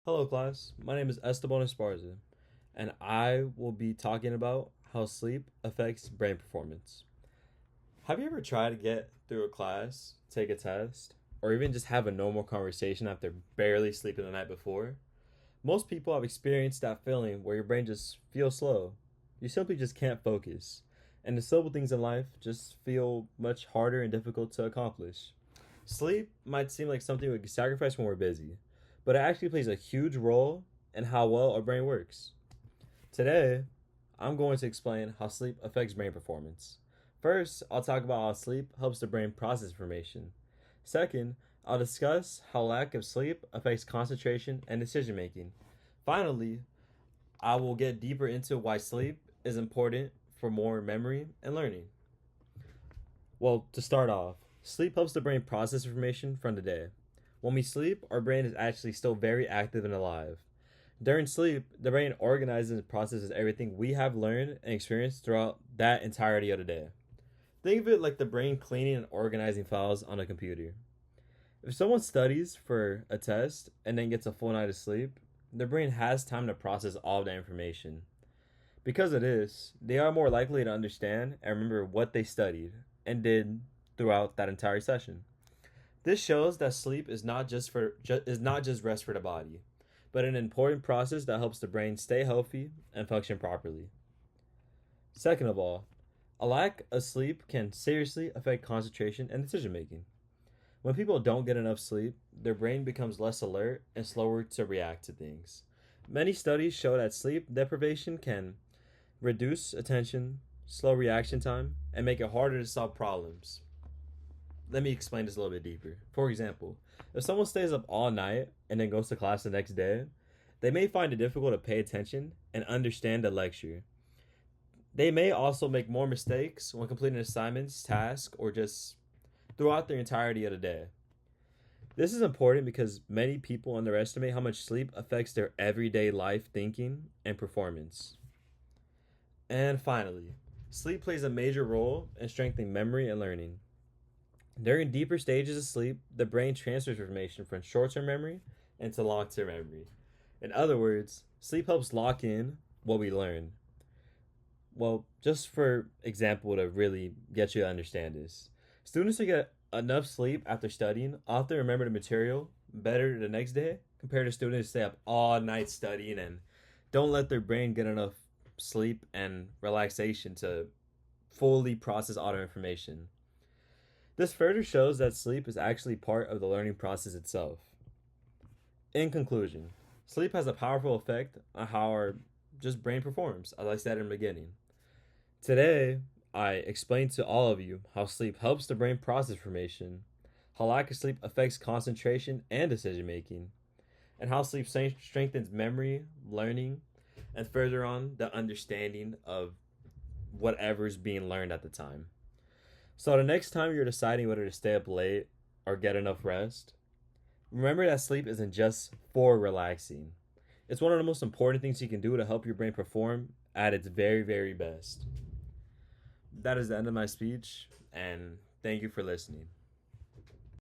Hello, class. My name is Esteban Esparza, and I will be talking about how sleep affects brain performance. Have you ever tried to get through a class, take a test, or even just have a normal conversation after barely sleeping the night before? Most people have experienced that feeling where your brain just feels slow. You simply just can't focus, and the simple things in life just feel much harder and difficult to accomplish. Sleep might seem like something we can sacrifice when we're busy, but it actually plays a huge role in how well our brain works. Today, I'm going to explain how sleep affects brain performance. First, I'll talk about how sleep helps the brain process information. Second, I'll discuss how lack of sleep affects concentration and decision making. Finally, I will get deeper into why sleep is important for more memory and learning. Well, to start off, sleep helps the brain process information from the day. When we sleep, our brain is actually still very active and alive. During sleep, the brain organizes and processes everything we have learned and experienced throughout that entirety of the day. Think of it like the brain cleaning and organizing files on a computer. If someone studies for a test and then gets a full night of sleep, their brain has time to process all of that information. Because of this, they are more likely to understand and remember what they studied and did throughout that entire session. This shows that sleep is not just rest for the body, but an important process that helps the brain stay healthy and function properly. Second of all, a lack of sleep can seriously affect concentration and decision making. When people don't get enough sleep, their brain becomes less alert and slower to react to things. Many studies show that sleep deprivation can reduce attention, slow reaction time, and make it harder to solve problems. Let me explain this a little bit deeper. For example, if someone stays up all night and then goes to class the next day, they may find it difficult to pay attention and understand the lecture. They may also make more mistakes when completing assignments, tasks, or just throughout the entirety of the day. This is important because many people underestimate how much sleep affects their everyday life thinking and performance. And finally, sleep plays a major role in strengthening memory and learning. During deeper stages of sleep, the brain transfers information from short term memory into long term memory. In other words, sleep helps lock in what we learn. Well, just for example, to really get you to understand this, students who get enough sleep after studying often remember the material better the next day compared to students who stay up all night studying and don't let their brain get enough sleep and relaxation to fully process all the information. This further shows that sleep is actually part of the learning process itself. In conclusion, sleep has a powerful effect on how our just brain performs, as I said in the beginning. Today, I explained to all of you how sleep helps the brain process information, how lack of sleep affects concentration and decision making, and how sleep strengthens memory, learning, and further on the understanding of whatever's being learned at the time. So the next time you're deciding whether to stay up late or get enough rest, remember that sleep isn't just for relaxing. It's one of the most important things you can do to help your brain perform at its very, very best. That is the end of my speech, and thank you for listening.